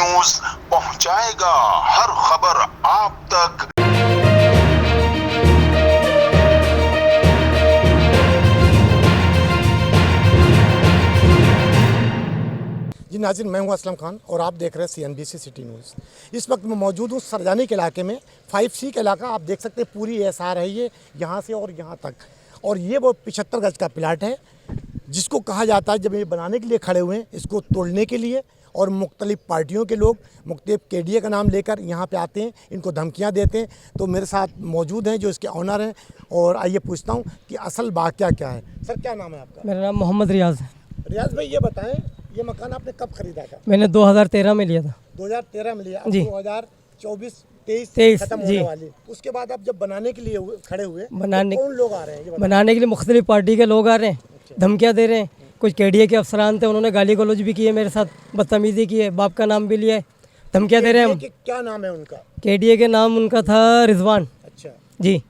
News पहुंचाएगा हर खबर आप तक। जी नाज़रीन, मैं हूं असलम खान और आप देख रहे हैं CNBC सिटी न्यूज़। इस वक्त मैं मौजूद हूं सरजानी के इलाके में। 5C का इलाका आप देख सकते हैं, पूरी एसआर है ये यहाँ से और यहाँ तक। और ये वो 75 गज का प्लाट है जिसको कहा जाता है, जब ये बनाने के लिए खड़े हुए हैं, इसको तोड़ने के लिए। और मुख्तलिफ पार्टियों के लोग मुख्तलिफ KDA का नाम लेकर यहाँ पे आते हैं, इनको धमकियाँ देते हैं। तो मेरे साथ मौजूद हैं जो इसके ऑनर हैं, और आइए पूछता हूँ कि असल वाक़या क्या है। सर, क्या नाम है आपका? मेरा नाम मोहम्मद रियाज है। रियाज भाई, ये बताएं, ये मकान आपने कब खरीदा था? मैंने 2013 में लिया था। 2013 में लिया। अब जी। 2024-23 खत्म जी। होने वाली। उसके बाद आप जब बनाने के लिए खड़े हुए, बनाने तो कौन लोग आ रहे हैं ये बताएं? बनाने के लिए मुख्तलिफ पार्टी के लोग आ रहे हैं, धमकियाँ दे रहे हैं। कुछ KDA के अफसरान थे, उन्होंने गाली गलौज भी की है मेरे साथ, बदतमीज़ी की है, बाप का नाम भी लिया है, धमकियाँ दे रहे हैं। क्या नाम है उनका? KDA के नाम उनका था रिजवान अच्छा, जी।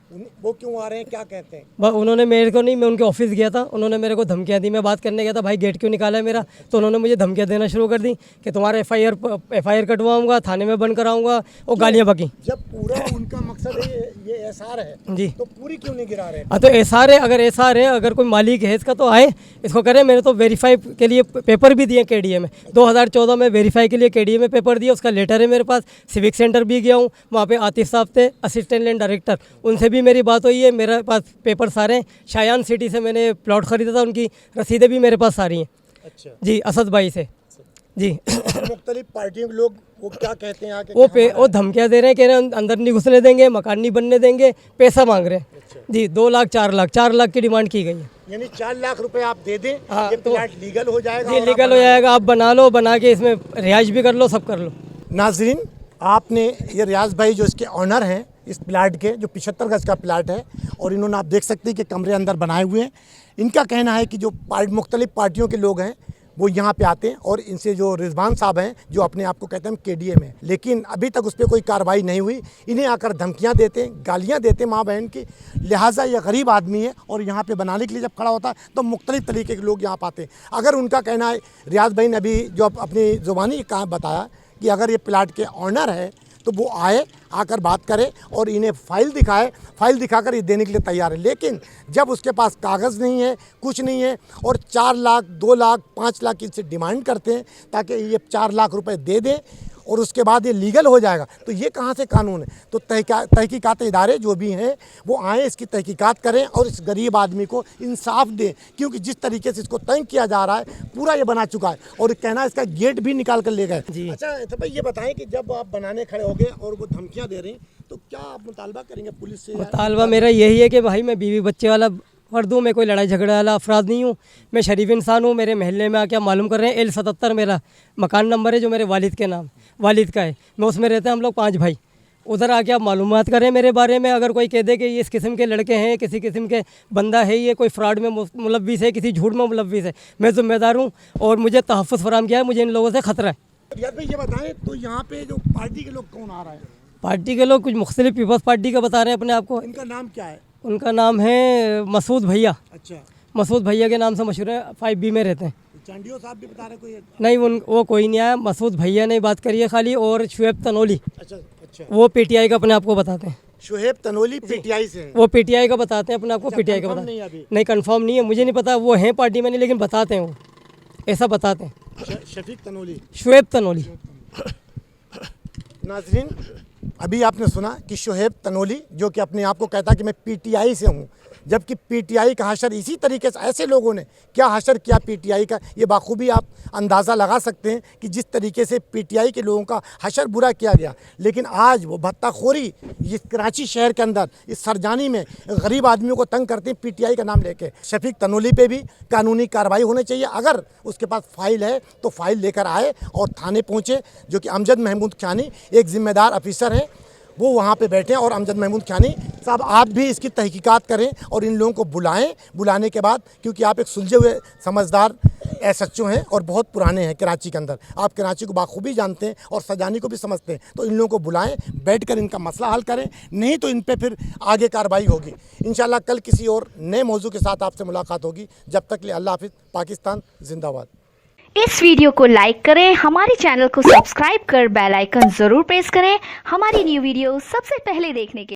वो क्यों आ रहे हैं, क्या कहते हैं? उन्होंने मेरे को नहीं, मैं उनके ऑफिस गया था, उन्होंने मेरे को धमकियाँ दी। मैं बात करने गया था, भाई गेट क्यों निकाला है मेरा, तो उन्होंने मुझे धमकियाँ देना शुरू कर दी कि तुम्हारा FIR कटवाऊंगा, थाने में बंद कराऊंगा, और गालियाँ बकी। जब पूरा उनका मकसद है ये एसआर है जी, तो पूरी क्यों नहीं गिरा रहे? तो एसआर है, अगर एसआर है, अगर कोई मालिक है इसका तो आए, इसको करे। मैंने तो वेरीफाई के लिए पेपर भी दिए KDA में। 2014 में वेरीफाई के लिए KDA में पेपर दिया, उसका लेटर है मेरे पास। सिविक सेंटर भी गया हूँ, वहाँ पे आतिफ साहब थे, असिस्टेंट लैंड डायरेक्टर, उनसे भी मेरी बात हुई है। मेरे पास पेपर सारे हैं। शायान सिटी से मैंने प्लॉट खरीदा था, उनकी रसीदें भी मेरे पास सारी हैं। अच्छा जी, असद भाई से जी। मुख्तलिफ पार्टियों के लोग वो क्या कहते हैं आके? वो धमकियाँ दे रहे हैं, कह रहे हैं अंदर नहीं घुसने देंगे, मकान नहीं बनने देंगे, पैसा मांग रहे हैं। जी, 2 लाख 4 लाख की डिमांड की गई है। यानी 4 लाख रुपए आप दे दें, हाँ, ये तो प्लाट लीगल हो जाएगा? जी, लीगल हो जाएगा। आप बना लो, बना के इसमें रिहाइश भी कर लो, सब कर लो। नाजरीन, आपने ये रियाज भाई जो इसके ऑनर हैं इस प्लाट के, जो 75 गज का प्लाट है, और इन्होंने आप देख सकते हैं कि कमरे अंदर बनाए हुए हैं। इनका कहना है कि जो मुख्तलिफ पार्टियों के लोग हैं वो यहाँ पे आते हैं, और इनसे जो रिजवान साहब हैं जो अपने आप को कहते हैं KDA में, लेकिन अभी तक उस पर कोई कार्रवाई नहीं हुई। इन्हें आकर धमकियाँ देते हैं, गालियाँ देते हैं माँ बहन की। लिहाजा ये गरीब आदमी है, और यहाँ पे बनाने के लिए जब खड़ा होता है तो मुख्तलिफ तरीके के लोग यहाँ पर आते हैं। अगर उनका कहना है, रियाज भाई ने अभी जो अपनी ज़ुबानी कहा बताया कि अगर ये प्लाट के ऑनर है तो वो आए, आकर बात करे और इन्हें फ़ाइल दिखाए, फ़ाइल दिखाकर ये देने के लिए तैयार है। लेकिन जब उसके पास कागज़ नहीं है, कुछ नहीं है, और 4 लाख 2 लाख 5 लाख इससे डिमांड करते हैं ताकि ये 4 लाख रुपए दे दें और उसके बाद ये लीगल हो जाएगा, तो ये कहाँ से कानून है? तो तहकीकात इदारे जो भी हैं वो आएँ, इसकी तहकीकात करें और इस गरीब आदमी को इंसाफ दें, क्योंकि जिस तरीके से इसको तंग किया जा रहा है, पूरा ये बना चुका है। और कहना इसका गेट भी निकाल कर ले गए। अच्छा, तो भाई ये बताएं कि जब आप बनाने खड़े हो गए और वो धमकियाँ दे रही, तो क्या आप मुतालबा करेंगे पुलिस से? मुतालबा मेरा यही है कि भाई मैं बीवी बच्चे वाला फर्द हूँ, मैं कोई लड़ाई झगड़े वाला अफराद नहीं हूँ, मैं शरीफ इंसान हूँ। मेरे महल्ले में आके मालूम कर रहे हैं, L77 मेरा मकान नंबर है, जो मेरे वालिद का है। मैं उसमें रहते हैं हम लोग 5 भाई। उधर आके आप मालूमात करें मेरे बारे में। अगर कोई कह दे कि ये इस किस्म के लड़के हैं, किसी किस्म के बंदा है, ये कोई फ्रॉड में मुलव्विस है, किसी झूठ में मुलव्विस है, मैं ज़िम्मेदार हूँ और मुझे तहफ़्फ़ुज़ फराहम किया है। मुझे इन लोगों से ख़तरा है। रियाज भाई ये बताएं, तो यहाँ पे जो पार्टी के लोग कौन आ रहा है? पार्टी के लोग कुछ मुख्तलिफ पीपल्स पार्टी का बता रहे हैं अपने आप को। इनका नाम क्या है? उनका नाम है मसूद भैया। अच्छा, मसूद भैया के नाम से मशहूर है, 5B में रहते हैं। चांडियो साहब भी बता रहे कोई? नहीं, वो कोई नहीं आया। मसूद भैया ने बात करी है खाली, और शुएब तनोली, अच्छा अच्छा, वो PTI का अपने आप को बताते हैं। शुएब तनोली PTI से हैं? वो PTI का बताते हैं अपने आप को। PTI का confirm बताते नहीं है अभी? नहीं, कंफर्म नहीं है, मुझे नहीं पता वो हैं पार्टी में नहीं, लेकिन बताते हैं, वो ऐसा बताते हैं। शफीक तनोली, शुएब तनोली। नाजरीन, अभी आपने सुना कि शुएब तनोली जो कि अपने आप को कहता है कि मैं PTI से हूँ, जबकि PTI का हशर इसी तरीके से ऐसे लोगों ने क्या हशर किया PTI का, ये बाखूबी आप अंदाज़ा लगा सकते हैं कि जिस तरीके से PTI के लोगों का हशर बुरा किया गया। लेकिन आज वो भत्ताखोरी इस कराची शहर के अंदर, इस सरजानी में गरीब आदमियों को तंग करते हैं PTI का नाम लेके। शफीक तनोली पे भी कानूनी कार्रवाई होनी चाहिए। अगर उसके पास फ़ाइल है तो फ़ाइल लेकर आए और थाने पहुँचे, जो कि अमजद महमूद खानी एक ज़िम्मेदार ऑफिसर हैं, वो वहाँ पे बैठे हैं। और अमजद महमूद खानी साहब, आप भी इसकी तहकीकात करें और इन लोगों को बुलाएं। बुलाने के बाद, क्योंकि आप एक सुलझे हुए समझदार SHO हैं और बहुत पुराने हैं कराची के अंदर, आप कराची को बाखूबी जानते हैं और सजानी को भी समझते हैं, तो इन लोगों को बुलाएं, बैठकर इनका मसला हल करें। नहीं तो इन पे फिर आगे कार्रवाई होगी। इंशाल्लाह कल किसी और नए मौजू के साथ आपसे मुलाकात होगी। जब तक के लिए अल्लाह हाफिज़। पाकिस्तान जिंदाबाद। इस वीडियो को लाइक करें, हमारे चैनल को सब्सक्राइब कर बेल आइकन जरूर प्रेस करें हमारी न्यू वीडियो सबसे पहले देखने के लिए।